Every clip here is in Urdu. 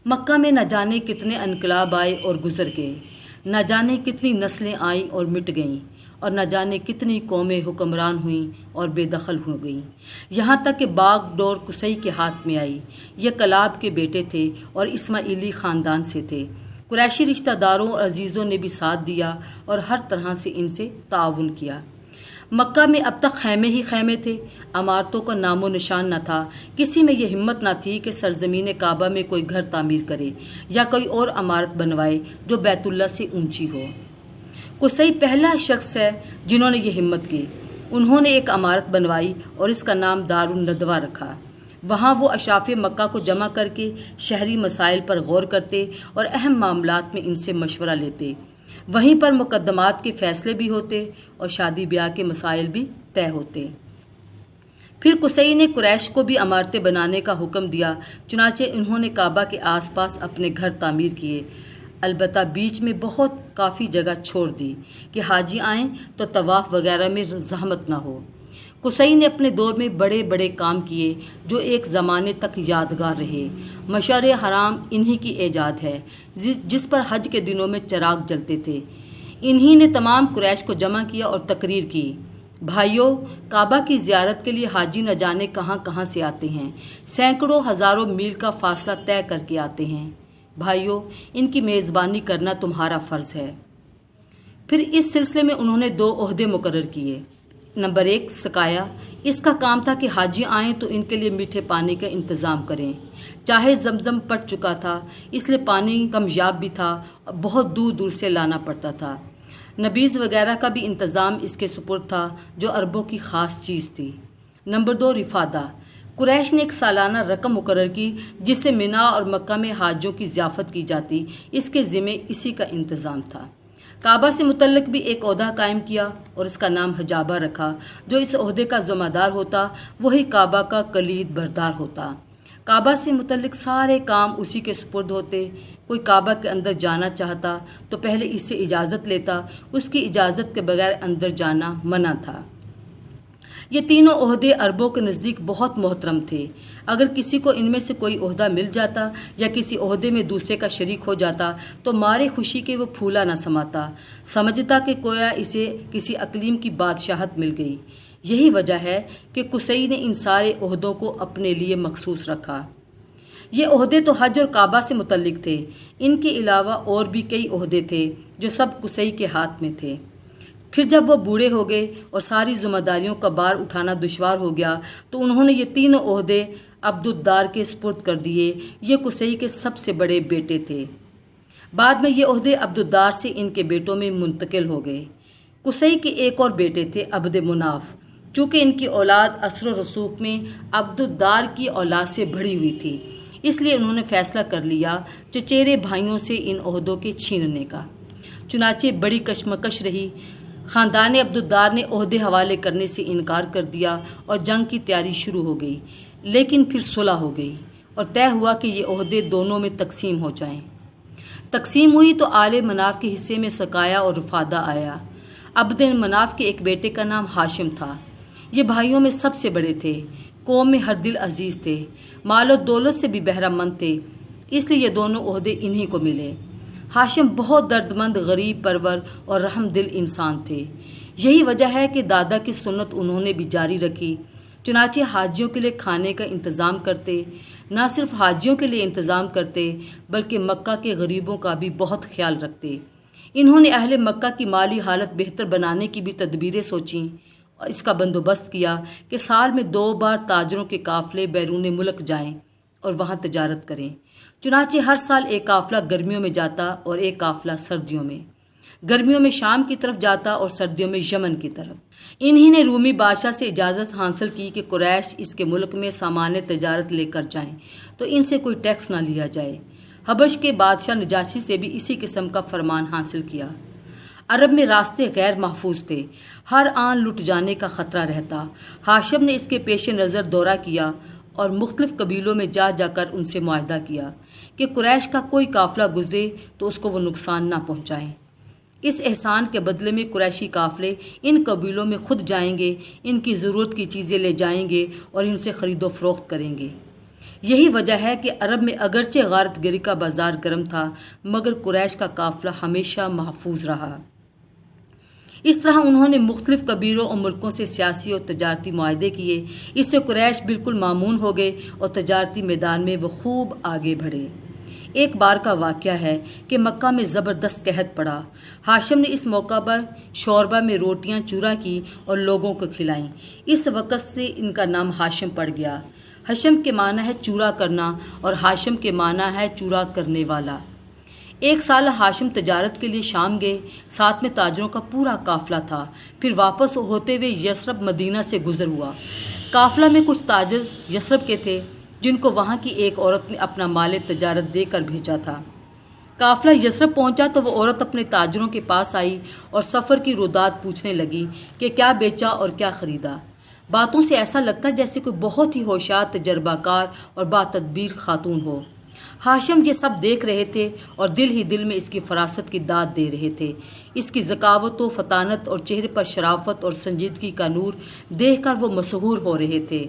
مکہ میں نہ جانے کتنے انقلاب آئے اور گزر گئے، نہ جانے کتنی نسلیں آئیں اور مٹ گئیں، اور نہ جانے کتنی قومیں حکمران ہوئیں اور بے دخل ہو گئیں، یہاں تک کہ باغ ڈور قصی کے ہاتھ میں آئی۔ یہ کلاب کے بیٹے تھے اور اسماعیلی خاندان سے تھے۔ قریشی رشتہ داروں اور عزیزوں نے بھی ساتھ دیا اور ہر طرح سے ان سے تعاون کیا۔ مکہ میں اب تک خیمے ہی خیمے تھے، عمارتوں کا نام و نشان نہ تھا۔ کسی میں یہ ہمت نہ تھی کہ سرزمین کعبہ میں کوئی گھر تعمیر کرے یا کوئی اور عمارت بنوائے جو بیت اللہ سے اونچی ہو۔ قصی پہلا شخص ہے جنہوں نے یہ ہمت کی۔ انہوں نے ایک عمارت بنوائی اور اس کا نام دار الندوہ رکھا۔ وہاں وہ اشراف مکہ کو جمع کر کے شہری مسائل پر غور کرتے اور اہم معاملات میں ان سے مشورہ لیتے۔ وہیں پر مقدمات کے فیصلے بھی ہوتے اور شادی بیاہ کے مسائل بھی طے ہوتے۔ پھر قصی نے قریش کو بھی عمارتیں بنانے کا حکم دیا، چنانچہ انہوں نے کعبہ کے آس پاس اپنے گھر تعمیر کیے، البتہ بیچ میں بہت کافی جگہ چھوڑ دی کہ حاجی آئیں تو طواف وغیرہ میں زحمت نہ ہو۔ قصی نے اپنے دور میں بڑے بڑے کام کیے جو ایک زمانے تک یادگار رہے۔ مشعر حرام انہی کی ایجاد ہے، جس پر حج کے دنوں میں چراغ جلتے تھے۔ انہی نے تمام قریش کو جمع کیا اور تقریر کی، بھائیو، کعبہ کی زیارت کے لیے حاجی نہ جانے کہاں کہاں سے آتے ہیں، سینکڑوں ہزاروں میل کا فاصلہ طے کر کے آتے ہیں۔ بھائیو، ان کی میزبانی کرنا تمہارا فرض ہے۔ پھر اس سلسلے میں انہوں نے 2 عہدے مقرر کیے۔ نمبر 1 سقایا، اس کا کام تھا کہ حاجی آئیں تو ان کے لیے میٹھے پانی کا انتظام کریں۔ چاہے زمزم پٹ چکا تھا، اس لیے پانی کمیاب بھی تھا اور بہت دور دور سے لانا پڑتا تھا۔ نبیذ وغیرہ کا بھی انتظام اس کے سپرد تھا جو عربوں کی خاص چیز تھی۔ نمبر 2 رفادہ، قریش نے ایک سالانہ رقم مقرر کی جس سے مینا اور مکہ میں حاجیوں کی ضیافت کی جاتی، اس کے ذمے اسی کا انتظام تھا۔ کعبہ سے متعلق بھی ایک عہدہ قائم کیا اور اس کا نام حجابہ رکھا۔ جو اس عہدے کا ذمہ دار ہوتا وہی کعبہ کا کلید بردار ہوتا۔ کعبہ سے متعلق سارے کام اسی کے سپرد ہوتے۔ کوئی کعبہ کے اندر جانا چاہتا تو پہلے اس سے اجازت لیتا، اس کی اجازت کے بغیر اندر جانا منع تھا۔ یہ تینوں عہدے عربوں کے نزدیک بہت محترم تھے۔ اگر کسی کو ان میں سے کوئی عہدہ مل جاتا یا کسی عہدے میں دوسرے کا شریک ہو جاتا تو مارے خوشی کے وہ پھولا نہ سماتا، سمجھتا کہ گویا اسے کسی اقلیم کی بادشاہت مل گئی۔ یہی وجہ ہے کہ قصی نے ان سارے عہدوں کو اپنے لیے مخصوص رکھا۔ یہ عہدے تو حج اور کعبہ سے متعلق تھے، ان کے علاوہ اور بھی کئی عہدے تھے جو سب قصی کے ہاتھ میں تھے۔ پھر جب وہ بوڑھے ہو گئے اور ساری ذمہ داریوں کا بار اٹھانا دشوار ہو گیا تو انہوں نے یہ تینوں عہدے عبدالدار کے سپرد کر دیے۔ یہ قصی کے سب سے بڑے بیٹے تھے۔ بعد میں یہ عہدے عبدالدار سے ان کے بیٹوں میں منتقل ہو گئے۔ قصی کے ایک اور بیٹے تھے عبد مناف، چونکہ ان کی اولاد اثر و رسوخ میں عبدالدار کی اولاد سے بڑھی ہوئی تھی، اس لیے انہوں نے فیصلہ کر لیا چچیرے بھائیوں سے ان عہدوں کے چھیننے کا۔ چنانچہ بڑی کشمکش رہی۔ خاندان عبدالدار نے عہدے حوالے کرنے سے انکار کر دیا اور جنگ کی تیاری شروع ہو گئی، لیکن پھر صلح ہو گئی اور طے ہوا کہ یہ عہدے دونوں میں تقسیم ہو جائیں۔ تقسیم ہوئی تو آل مناف کے حصے میں سقایا اور رفادہ آیا۔ عبد مناف کے ایک بیٹے کا نام ہاشم تھا۔ یہ بھائیوں میں سب سے بڑے تھے، قوم میں ہر دل عزیز تھے، مال و دولت سے بھی بہرہ مند تھے، اس لیے یہ دونوں عہدے انہی کو ملے۔ ہاشم بہت درد مند، غریب پرور اور رحم دل انسان تھے۔ یہی وجہ ہے کہ دادا کی سنت انہوں نے بھی جاری رکھی، چنانچہ حاجیوں کے لیے کھانے کا انتظام کرتے۔ نہ صرف حاجیوں کے لیے انتظام کرتے بلکہ مکہ کے غریبوں کا بھی بہت خیال رکھتے۔ انہوں نے اہل مکہ کی مالی حالت بہتر بنانے کی بھی تدبیریں سوچیں اور اس کا بندوبست کیا کہ سال میں 2 بار تاجروں کے قافلے بیرون ملک جائیں اور وہاں تجارت کریں۔ چنانچہ ہر سال ایک قافلہ گرمیوں میں جاتا اور ایک قافلہ سردیوں میں، گرمیوں میں شام کی طرف جاتا اور سردیوں میں یمن کی طرف۔ انہی نے رومی بادشاہ سے اجازت حاصل کی کہ قریش اس کے ملک میں سامان تجارت لے کر جائیں تو ان سے کوئی ٹیکس نہ لیا جائے۔ حبش کے بادشاہ نجاشی سے بھی اسی قسم کا فرمان حاصل کیا۔ عرب میں راستے غیر محفوظ تھے، ہر آن لٹ جانے کا خطرہ رہتا۔ ہاشم نے اس کے پیش نظر دورہ کیا اور مختلف قبیلوں میں جا جا کر ان سے معاہدہ کیا کہ قریش کا کوئی قافلہ گزرے تو اس کو وہ نقصان نہ پہنچائیں۔ اس احسان کے بدلے میں قریشی قافلے ان قبیلوں میں خود جائیں گے، ان کی ضرورت کی چیزیں لے جائیں گے اور ان سے خرید و فروخت کریں گے۔ یہی وجہ ہے کہ عرب میں اگرچہ غارت گری کا بازار گرم تھا مگر قریش کا قافلہ ہمیشہ محفوظ رہا۔ اس طرح انہوں نے مختلف قبیلوں اور ملکوں سے سیاسی اور تجارتی معاہدے کیے۔ اس سے قریش بالکل مامون ہو گئے اور تجارتی میدان میں وہ خوب آگے بڑھے۔ ایک بار کا واقعہ ہے کہ مکہ میں زبردست قحط پڑا۔ ہاشم نے اس موقع پر شوربہ میں روٹیاں چورا کی اور لوگوں کو کھلائیں۔ اس وقت سے ان کا نام ہاشم پڑ گیا۔ حشم کے معنی ہے چورا کرنا اور ہاشم کے معنی ہے چورا کرنے والا۔ ایک سال ہاشم تجارت کے لیے شام گئے، ساتھ میں تاجروں کا پورا قافلہ تھا۔ پھر واپس ہوتے ہوئے یثرب مدینہ سے گزر ہوا۔ قافلہ میں کچھ تاجر یثرب کے تھے جن کو وہاں کی ایک عورت نے اپنا مال تجارت دے کر بھیجا تھا۔ قافلہ یثرب پہنچا تو وہ عورت اپنے تاجروں کے پاس آئی اور سفر کی رودات پوچھنے لگی کہ کیا بیچا اور کیا خریدا۔ باتوں سے ایسا لگتا جیسے کوئی بہت ہی ہوشیار، تجربہ کار اور باتدبیر خاتون ہو۔ ہاشم یہ سب دیکھ رہے تھے اور دل ہی دل میں اس کی فراست کی داد دے رہے تھے۔ اس کی ذکاوت و فطانت اور چہرے پر شرافت اور سنجیدگی کا نور دیکھ کر وہ مسحور ہو رہے تھے۔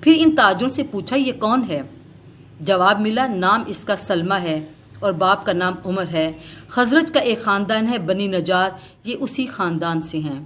پھر ان تاجروں سے پوچھا یہ کون ہے؟ جواب ملا نام اس کا سلمہ ہے اور باپ کا نام عمر ہے۔ خزرج کا ایک خاندان ہے بنی نجار، یہ اسی خاندان سے ہیں۔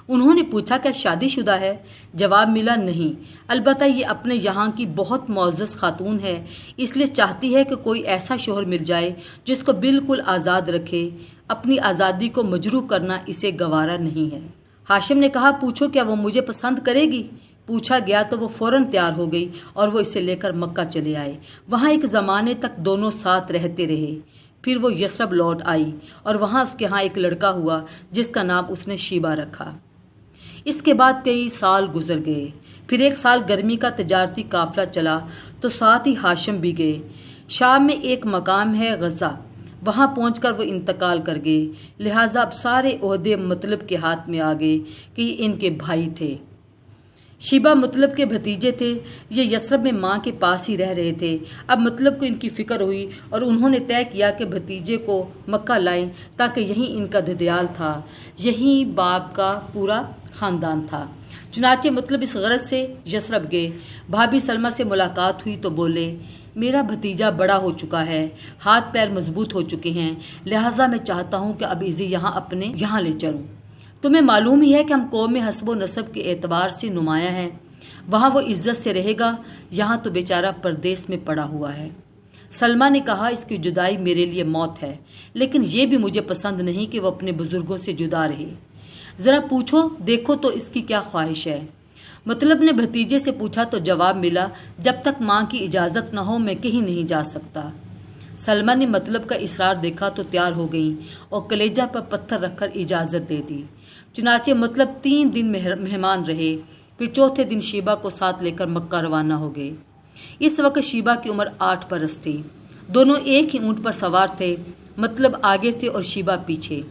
انہوں نے پوچھا کیا شادی شدہ ہے؟ جواب ملا نہیں، البتہ یہ اپنے یہاں کی بہت معزز خاتون ہے، اس لیے چاہتی ہے کہ کوئی ایسا شوہر مل جائے جس کو بالکل آزاد رکھے۔ اپنی آزادی کو مجروح کرنا اسے گوارا نہیں ہے۔ ہاشم نے کہا پوچھو کیا وہ مجھے پسند کرے گی؟ پوچھا گیا تو وہ فوراً تیار ہو گئی اور وہ اسے لے کر مکہ چلے آئے۔ وہاں ایک زمانے تک دونوں ساتھ رہتے رہے۔ پھر وہ یثرب لوٹ آئی اور وہاں اس کے ہاں ایک لڑکا ہوا جس کا نام اس نے شیبہ رکھا۔ اس کے بعد کئی سال گزر گئے۔ پھر ایک سال گرمی کا تجارتی قافلہ چلا تو ساتھ ہی ہاشم بھی گئے۔ شام میں ایک مقام ہے غزہ، وہاں پہنچ کر وہ انتقال کر گئے، لہٰذا اب سارے عہدے مطلب کے ہاتھ میں آ گئے کہ یہ ان کے بھائی تھے۔ شیبہ مطلب کے بھتیجے تھے۔ یہ یثرب میں ماں کے پاس ہی رہ رہے تھے۔ اب مطلب کو ان کی فکر ہوئی اور انہوں نے طے کیا کہ بھتیجے کو مکہ لائیں تاکہ یہیں ان کا دھدیال تھا، یہیں باپ کا پورا خاندان تھا۔ چنانچہ مطلب اس غرض سے یثرب گئے۔ بھابھی سلمہ سے ملاقات ہوئی تو بولے میرا بھتیجا بڑا ہو چکا ہے، ہاتھ پیر مضبوط ہو چکے ہیں، لہٰذا میں چاہتا ہوں کہ اب اسے اپنے یہاں لے چلوں۔ تمہیں معلوم ہی ہے کہ ہم قوم میں حسب و نسب کے اعتبار سے نمایاں ہیں، وہاں وہ عزت سے رہے گا، یہاں تو بیچارہ پردیس میں پڑا ہوا ہے۔ سلمہ نے کہا اس کی جدائی میرے لیے موت ہے، لیکن یہ بھی مجھے پسند نہیں کہ وہ اپنے بزرگوں سے جدا رہے۔ ذرا پوچھو دیکھو تو اس کی کیا خواہش ہے؟ مطلب نے بھتیجے سے پوچھا تو جواب ملا جب تک ماں کی اجازت نہ ہو میں کہیں نہیں جا سکتا۔ سلمہ نے مطلب کا اصرار دیکھا تو تیار ہو گئیں اور کلیجہ پر پتھر رکھ کر اجازت دے دی۔ چنانچہ مطلب 3 دن مہمان رہے، پھر چوتھے دن شیبہ کو ساتھ لے کر مکہ روانہ ہو گئے۔ اس وقت شیبہ کی عمر 8 برس تھی۔ دونوں ایک ہی اونٹ پر سوار تھے، مطلب آگے تھے اور شیبہ پیچھے۔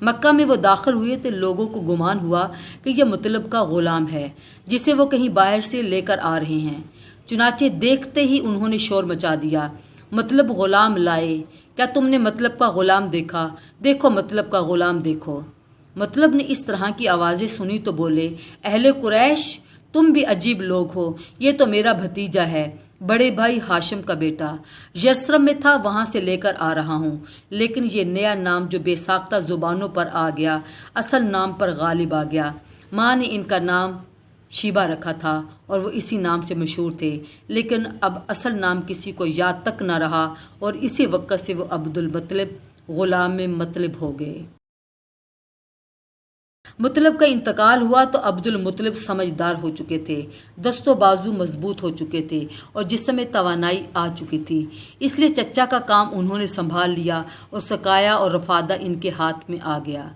مکہ میں وہ داخل ہوئے تو لوگوں کو گمان ہوا کہ یہ مطلب کا غلام ہے جسے وہ کہیں باہر سے لے کر آ رہے ہیں۔ چنانچہ دیکھتے ہی انہوں نے شور مچا دیا، مطلب غلام لائے، کیا تم نے مطلب کا غلام دیکھا؟ دیکھو مطلب کا غلام دیکھو۔ مطلب نے اس طرح کی آوازیں سنی تو بولے اہل قریش تم بھی عجیب لوگ ہو، یہ تو میرا بھتیجا ہے، بڑے بھائی ہاشم کا بیٹا، یثرب میں تھا وہاں سے لے کر آ رہا ہوں، لیکن یہ نیا نام جو بے ساختہ زبانوں پر آ گیا اصل نام پر غالب آ گیا۔ ماں نے ان کا نام شیبہ رکھا تھا اور وہ اسی نام سے مشہور تھے، لیکن اب اصل نام کسی کو یاد تک نہ رہا اور اسی وقت سے وہ عبد المطلب غلام مطلب ہو گئے۔ مطلب کا انتقال ہوا تو عبد المطلب سمجھدار ہو چکے تھے، دست و بازو مضبوط ہو چکے تھے اور جسم میں توانائی آ چکی تھی، اس لیے چچا کا کام انہوں نے سنبھال لیا اور سقایا اور رفادہ ان کے ہاتھ میں آ گیا۔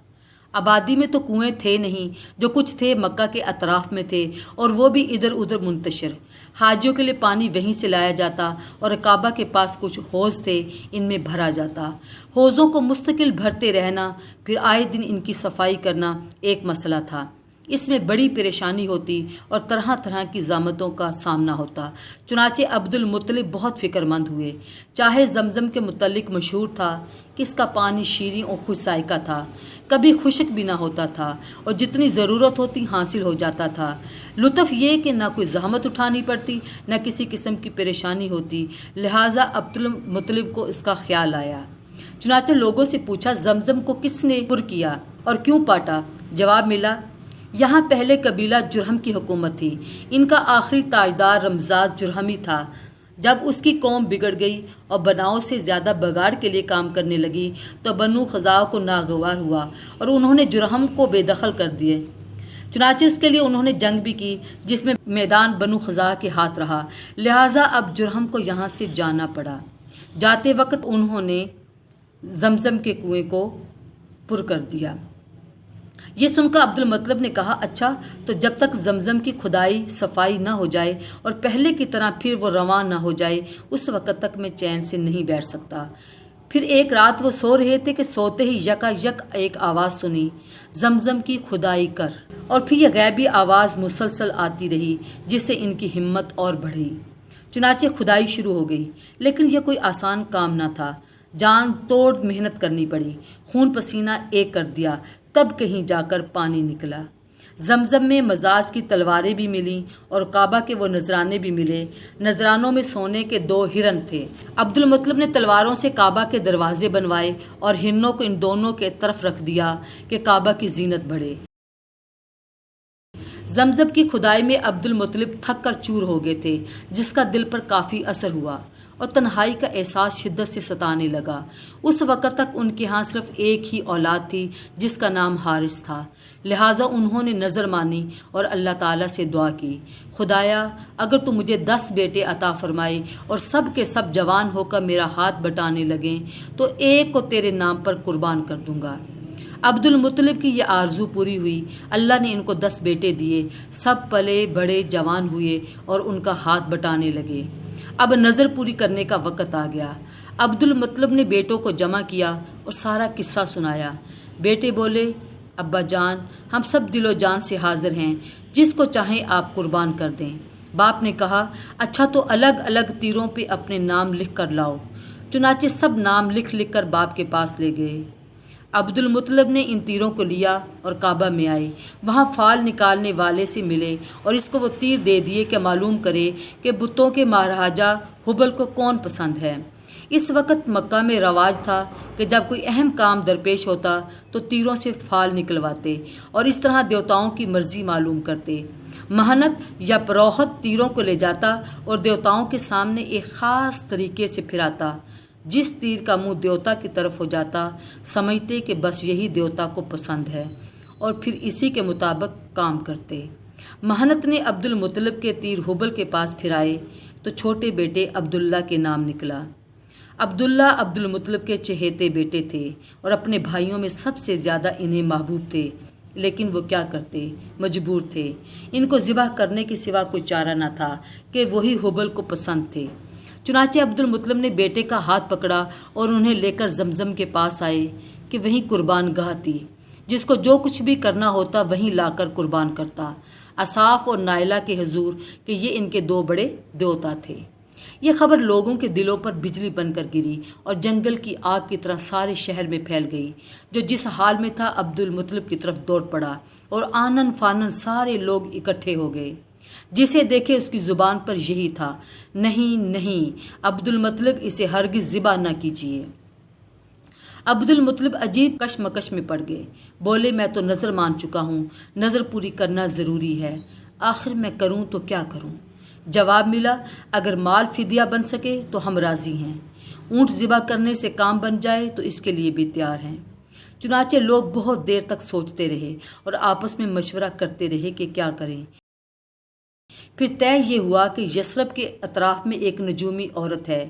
آبادی میں تو کنویں تھے نہیں، جو کچھ تھے مکہ کے اطراف میں تھے اور وہ بھی ادھر ادھر منتشر۔ حاجیوں کے لیے پانی وہیں سے لایا جاتا اور کعبہ کے پاس کچھ حوض تھے، ان میں بھرا جاتا۔ حوضوں کو مستقل بھرتے رہنا، پھر آئے دن ان کی صفائی کرنا ایک مسئلہ تھا۔ اس میں بڑی پریشانی ہوتی اور طرح طرح کی زحمتوں کا سامنا ہوتا۔ چنانچہ عبد المطلب بہت فکر مند ہوئے۔ چاہے زمزم کے متعلق مشہور تھا کہ اس کا پانی شیریں اور خوش ذائقہ تھا، کبھی خشک بھی نہ ہوتا تھا اور جتنی ضرورت ہوتی حاصل ہو جاتا تھا۔ لطف یہ کہ نہ کوئی زحمت اٹھانی پڑتی، نہ کسی قسم کی پریشانی ہوتی، لہٰذا عبد المطلب کو اس کا خیال آیا۔ چنانچہ لوگوں سے پوچھا، زمزم کو کس نے پر کیا اور کیوں پاٹا؟ جواب ملا، یہاں پہلے قبیلہ جرہم کی حکومت تھی، ان کا آخری تاجدار رمزاز جرہمی تھا۔ جب اس کی قوم بگڑ گئی اور بناؤ سے زیادہ بگاڑ کے لیے کام کرنے لگی تو بنو خزاعہ کو ناگوار ہوا اور انہوں نے جرہم کو بے دخل کر دیے۔ چنانچہ اس کے لیے انہوں نے جنگ بھی کی، جس میں میدان بنو خزاعہ کے ہاتھ رہا، لہٰذا اب جرہم کو یہاں سے جانا پڑا۔ جاتے وقت انہوں نے زمزم کے کنویں کو پر کر دیا۔ یہ سن کر عبد المطلب نے کہا، اچھا تو جب تک زمزم کی کھدائی صفائی نہ ہو جائے اور پہلے کی طرح پھر وہ رواں نہ ہو جائے، اس وقت تک میں چین سے نہیں بیٹھ سکتا۔ پھر ایک رات وہ سو رہے تھے کہ سوتے ہی یکا یک ایک آواز سنی، زمزم کی کھدائی کر، اور پھر یہ غیبی آواز مسلسل آتی رہی، جس سے ان کی ہمت اور بڑھی۔ چنانچہ کھدائی شروع ہو گئی، لیکن یہ کوئی آسان کام نہ تھا، جان توڑ محنت کرنی پڑی، خون پسینہ ایک کر دیا، تب کہیں جا کر پانی نکلا۔ زمزم میں مزاج کی تلواریں بھی ملیں اور کعبہ کے وہ نذرانے بھی ملے۔ نذرانوں میں سونے کے 2 ہرن تھے۔ عبد المطلب نے تلواروں سے کعبہ کے دروازے بنوائے اور ہرنوں کو ان دونوں کے طرف رکھ دیا کہ کعبہ کی زینت بڑھے۔ زمزم کی کھدائی میں عبد المطلب تھک کر چور ہو گئے تھے، جس کا دل پر کافی اثر ہوا اور تنہائی کا احساس شدت سے ستانے لگا۔ اس وقت تک ان کے ہاں صرف ایک ہی اولاد تھی، جس کا نام حارث تھا، لہٰذا انہوں نے نظر مانی اور اللہ تعالیٰ سے دعا کی، خدایا اگر تو مجھے 10 بیٹے عطا فرمائے اور سب کے سب جوان ہو کر میرا ہاتھ بٹانے لگیں تو ایک کو تیرے نام پر قربان کر دوں گا۔ عبد المطلب کی یہ آرزو پوری ہوئی۔ اللہ نے ان کو 10 بیٹے دیے، سب پلے بڑے جوان ہوئے اور ان کا ہاتھ بٹانے لگے۔ اب نظر پوری کرنے کا وقت آ گیا۔ عبد المطلب نے بیٹوں کو جمع کیا اور سارا قصہ سنایا۔ بیٹے بولے، ابا جان ہم سب دل و جان سے حاضر ہیں، جس کو چاہیں آپ قربان کر دیں۔ باپ نے کہا، اچھا تو الگ الگ تیروں پہ اپنے نام لکھ کر لاؤ۔ چنانچہ سب نام لکھ لکھ کر باپ کے پاس لے گئے۔ عبد المطلب نے ان تیروں کو لیا اور کعبہ میں آئے، وہاں فال نکالنے والے سے ملے اور اس کو وہ تیر دے دیے کہ معلوم کرے کہ بتوں کے مہاراجا ہبل کو کون پسند ہے۔ اس وقت مکہ میں رواج تھا کہ جب کوئی اہم کام درپیش ہوتا تو تیروں سے فال نکلواتے اور اس طرح دیوتاؤں کی مرضی معلوم کرتے۔ مہنت یا پروہت تیروں کو لے جاتا اور دیوتاؤں کے سامنے ایک خاص طریقے سے پھراتا۔ جس تیر کا منہ دیوتا کی طرف ہو جاتا، سمجھتے کہ بس یہی دیوتا کو پسند ہے اور پھر اسی کے مطابق کام کرتے۔ مہنت نے عبد المطلب کے تیر ہبل کے پاس پھرائے تو چھوٹے بیٹے عبداللہ کے نام نکلا۔ عبداللہ عبد المطلب کے چہیتے بیٹے تھے اور اپنے بھائیوں میں سب سے زیادہ انہیں محبوب تھے، لیکن وہ کیا کرتے، مجبور تھے۔ ان کو ذبح کرنے کے سوا کوئی چارہ نہ تھا کہ وہی ہبل کو پسند تھے۔ چنانچہ عبد المطلب نے بیٹے کا ہاتھ پکڑا اور انہیں لے کر زمزم کے پاس آئے کہ وہیں قربان گاہ تھی، جس کو جو کچھ بھی کرنا ہوتا وہیں لا کر قربان کرتا، اصاف اور نائلہ کے حضور کہ یہ ان کے 2 بڑے دیوتا تھے۔ یہ خبر لوگوں کے دلوں پر بجلی بن کر گری اور جنگل کی آگ کی طرح سارے شہر میں پھیل گئی۔ جو جس حال میں تھا عبد المطلب کی طرف دوڑ پڑا اور آنن فانن سارے لوگ اکٹھے ہو گئے۔ جسے دیکھے اس کی زبان پر یہی تھا، نہیں نہیں عبد المطلب اسے ہرگز ذبح نہ کیجیے۔ عبد المطلب عجیب کشمکش میں پڑ گئے، بولے میں تو نظر مان چکا ہوں، نظر پوری کرنا ضروری ہے، آخر میں کروں تو کیا کروں؟ جواب ملا، اگر مال فدیہ بن سکے تو ہم راضی ہیں، اونٹ ذبح کرنے سے کام بن جائے تو اس کے لیے بھی تیار ہیں۔ چنانچہ لوگ بہت دیر تک سوچتے رہے اور آپس میں مشورہ کرتے رہے کہ کیا کریں۔ پھر طے یہ ہوا کہ یثرب کے اطراف میں ایک نجومی عورت ہے،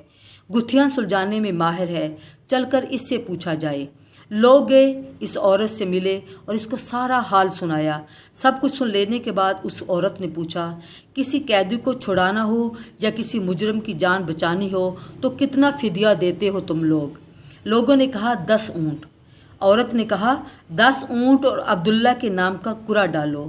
گتھیاں سلجھانے میں ماہر ہے، چل کر اس سے پوچھا جائے۔ لوگ گئے، اس عورت سے ملے اور اس کو سارا حال سنایا۔ سب کچھ سن لینے کے بعد اس عورت نے پوچھا، کسی قیدی کو چھڑانا ہو یا کسی مجرم کی جان بچانی ہو تو کتنا فدیہ دیتے ہو تم لوگ؟ لوگوں نے کہا 10 اونٹ۔ عورت نے کہا 10 اونٹ اور عبداللہ کے نام کا کرا ڈالو۔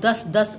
10-10